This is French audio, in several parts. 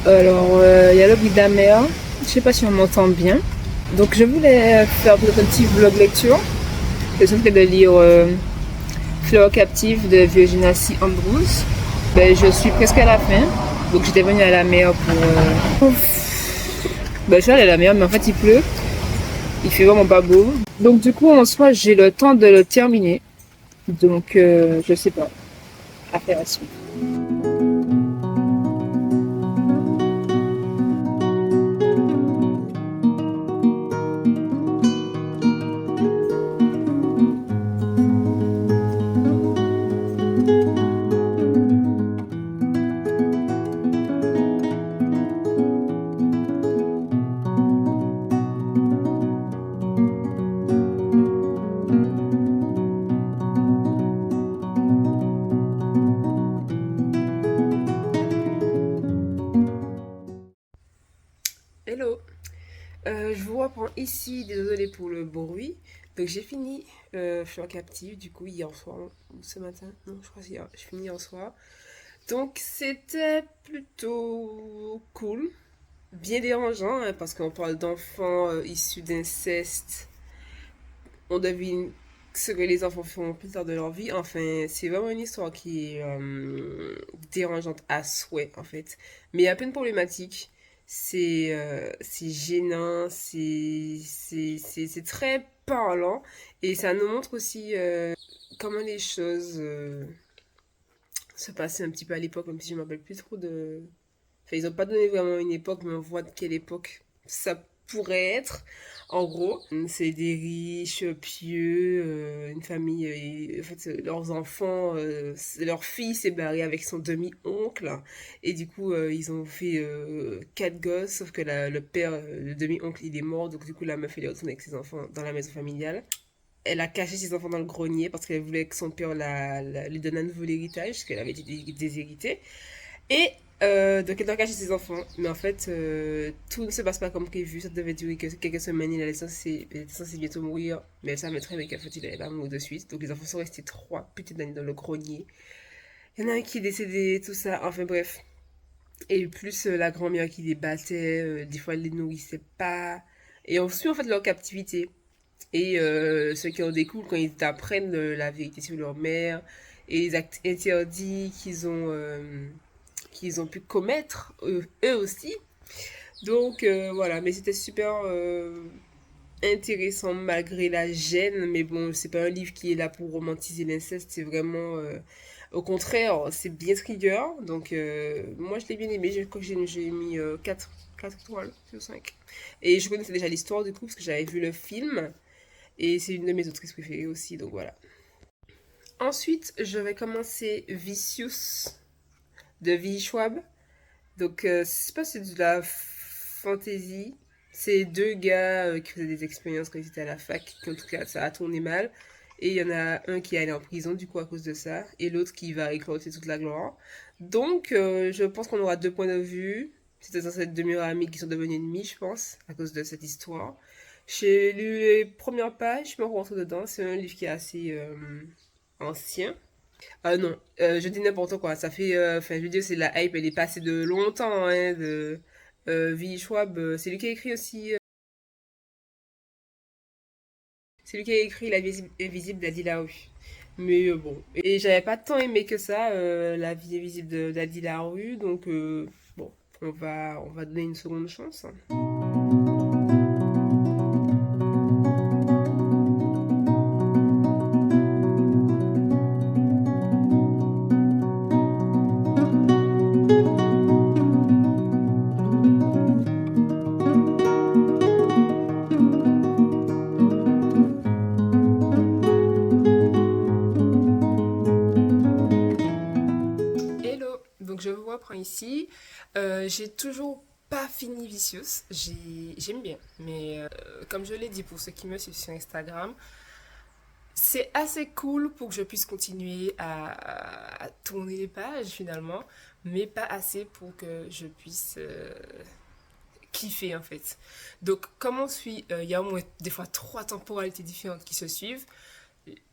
Alors, il y a le bruit de la mer. Je sais pas si on m'entend bien. Donc, je voulais faire peut-être un petit vlog lecture. Je suis en train de lire Fleurs captives de Virginia C. Andrews. Ben, je suis presque à la fin. Donc, j'étais venue à la mer pour... Ben, je suis allée à la mer, mais en fait, il pleut. Il fait vraiment pas beau. Donc, du coup, en soi, j'ai le temps de le terminer. Donc, je sais pas. Affaire à suivre. Hello, je vous reprends ici, désolée pour le bruit. Donc j'ai fini Fleur captive du coup hier soir, ou ce matin, non je crois que c'est hier, j'ai fini hier soir. Donc c'était plutôt cool, bien dérangeant hein, parce qu'on parle d'enfants issus d'inceste. On devine ce que les enfants font plus tard de leur vie. Enfin, c'est vraiment une histoire qui est dérangeante à souhait, en fait. Mais il y a plein de problématiques. C'est gênant, c'est très parlant. Et ça nous montre aussi comment les choses se passaient un petit peu à l'époque, même si je ne me rappelle plus trop de... Enfin, ils n'ont pas donné vraiment une époque, mais on voit de quelle époque ça pourrait être. En gros, c'est des riches, pieux, une famille, et, en fait, leurs enfants, leur fille s'est barrée avec son demi-oncle, et du coup, ils ont fait quatre gosses, sauf que le père, le demi-oncle, il est mort, donc du coup, la meuf, elle est retournée avec ses enfants dans la maison familiale. Elle a caché ses enfants dans le grenier parce qu'elle voulait que son père lui donne un nouvel héritage, parce qu'elle avait été déshéritée. Et donc elle doit cacher ses enfants. Mais en fait, tout ne se passe pas comme prévu. Ça devait durer que quelques semaines. Il était censé bientôt mourir. Mais elle savait très bien qu'en fait, il allait pas mourir de suite. Donc les enfants sont restés 3 putains d'années dans le grenier. Il y en a un qui est décédé, tout ça. Enfin bref. Et plus la grand-mère qui les battait. Des fois, elle les nourrissait pas. Et on suit en fait leur captivité. Et ce qui en découle quand ils apprennent la vérité sur leur mère. Et les actes interdits qu'ils ont pu commettre eux aussi. Donc voilà, mais c'était super intéressant malgré la gêne. Mais bon, c'est pas un livre qui est là pour romantiser l'inceste, c'est vraiment au contraire, c'est bien trigger. Donc moi je l'ai bien aimé, je crois que j'ai mis 4 étoiles sur 5. Et je connaissais déjà l'histoire du coup parce que j'avais vu le film. Et c'est une de mes autrices préférées aussi, donc voilà. Ensuite, je vais commencer Vicious de V. Schwab. Donc, c'est pas c'est de la fantasy. C'est deux gars qui faisaient des expériences quand ils étaient à la fac. En tout cas, ça a tourné mal. Et il y en a un qui est allé en prison du coup à cause de ça. Et l'autre qui va récolter toute la gloire. Donc, je pense qu'on aura deux points de vue. C'était censé être deux meilleurs amis qui sont devenus ennemis, je pense, à cause de cette histoire. J'ai lu les premières pages, je me rentre dedans. C'est un livre qui est assez ancien. Ah non, je dis n'importe quoi. Ça fait, enfin, je veux dire, c'est la hype, elle est passée de longtemps, hein, de V. Schwab. C'est lui qui a écrit aussi. C'est lui qui a écrit La vie invisible d'Adi Larue. Mais bon. Et j'avais pas tant aimé que ça, La vie invisible d'Adi Larue. Donc, bon, on va donner une seconde chance. Hello, donc je vous reprends ici. J'ai toujours pas fini Vicious. J'aime bien, mais comme je l'ai dit pour ceux qui me suivent sur Instagram, c'est assez cool pour que je puisse continuer à tourner les pages finalement, mais pas assez pour que je puisse kiffer en fait. Donc, comme on suit, il y a au moins des fois 3 temporalités différentes qui se suivent,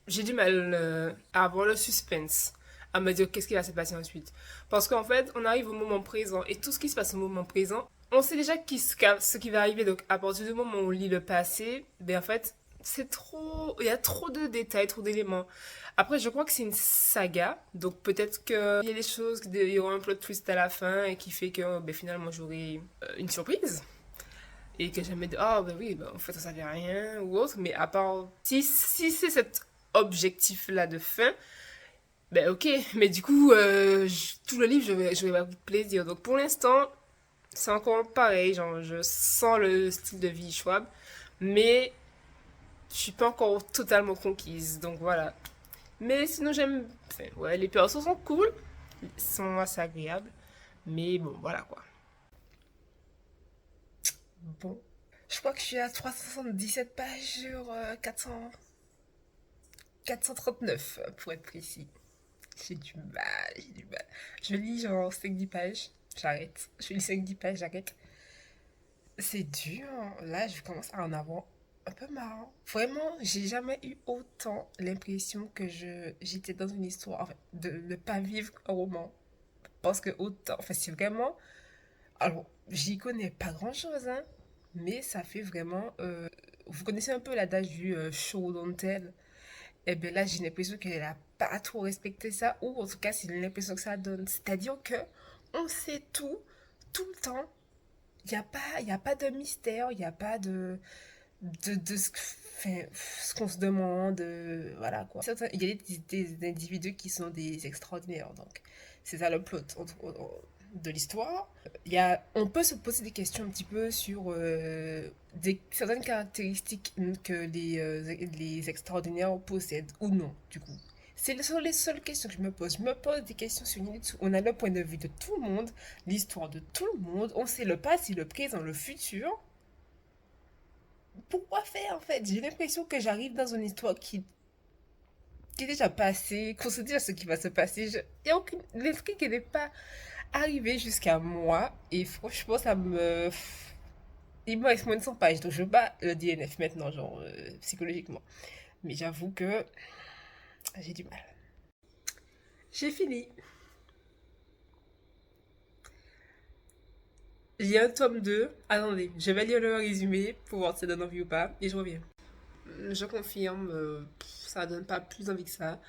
j'ai du mal à avoir le suspense. à me dire qu'est-ce qui va se passer ensuite. Parce qu'en fait, on arrive au moment présent et tout ce qui se passe au moment présent, on sait déjà ce qui va arriver. Donc à partir du moment où on lit le passé, ben en fait, c'est trop, il y a trop de détails, trop d'éléments. Après, je crois que c'est une saga, donc peut-être qu'il y a des choses, il y aura un plot twist à la fin et qui fait que ben, finalement j'aurai une surprise et que jamais de ah ben oui ben, en fait ça servait à rien ou autre, mais à part si c'est cet objectif là de fin, ben ok, mais du coup tout le livre je vais avoir beaucoup de plaisir. Donc pour l'instant c'est encore pareil, genre je sens le style de vie Schwab, mais je suis pas encore totalement conquise, donc voilà. Mais sinon j'aime, enfin, ouais, les persos sont cool, sont assez agréables, mais bon voilà quoi. Bon, je crois que je suis à 377 pages sur 439 pour être précis. J'ai du mal. Je lis genre 5-10 pages, j'arrête. Je lis 5-10 pages, j'arrête. C'est dur. Là, je commence à en avoir un peu marre. Vraiment, j'ai jamais eu autant l'impression que j'étais dans une histoire, enfin, de ne pas vivre un roman. Parce que autant, enfin, c'est vraiment. Alors, j'y connais pas grand-chose, hein, mais ça fait vraiment. Vous connaissez un peu l'adage du show don't tell. Eh bien là, j'ai l'impression qu'elle a pas trop respecté ça, ou en tout cas, c'est l'impression que ça donne. C'est-à-dire que on sait tout, tout le temps. Il y a pas de mystère, il n'y a pas de enfin, ce qu'on se demande. Voilà quoi. Il y a des individus qui sont des extraordinaires, donc c'est ça le plot de l'histoire. On peut se poser des questions un petit peu sur certaines caractéristiques que les extraordinaires possèdent ou non, du coup. C'est sont les seules questions que je me pose. Je me pose des questions sur une idée. On a le point de vue de tout le monde, l'histoire de tout le monde. On sait le passé, le présent, le futur. Pourquoi faire en fait? J'ai l'impression que j'arrive dans une histoire qui est déjà passée, qu'on sait déjà ce qui va se passer. Il y a aucune... L'esprit qui n'est pas arrivé jusqu'à moi. Et franchement, ça me... Il me reste moins de 100 pages, donc je bats le DNF maintenant, genre psychologiquement. Mais j'avoue que j'ai du mal. J'ai fini. Il y a un tome 2. Attendez, je vais lire le résumé pour voir si ça donne envie ou pas. Et je reviens. Je confirme, ça donne pas plus envie que ça.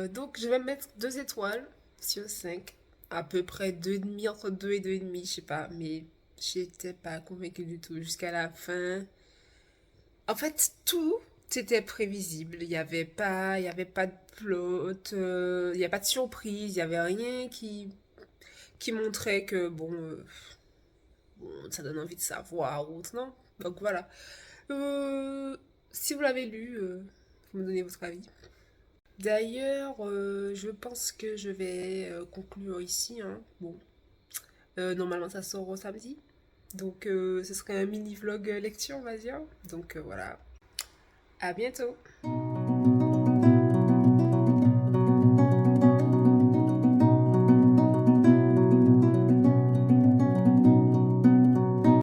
Donc je vais mettre 2 étoiles sur 5. À peu près 2,5, entre 2 et 2,5, je sais pas. Mais j'étais pas convaincue du tout jusqu'à la fin. En fait, tout était prévisible. Il y avait pas de plot, il y a pas de surprise, il y avait rien qui montrait que bon, ça donne envie de savoir ou autre, non? Donc voilà. Euh, Si vous l'avez lu, vous me donnez votre avis. D'ailleurs, je pense que je vais conclure ici, hein. Bon, normalement ça sort au samedi. Donc ce serait un mini vlog lecture, on va dire. Donc voilà. À bientôt.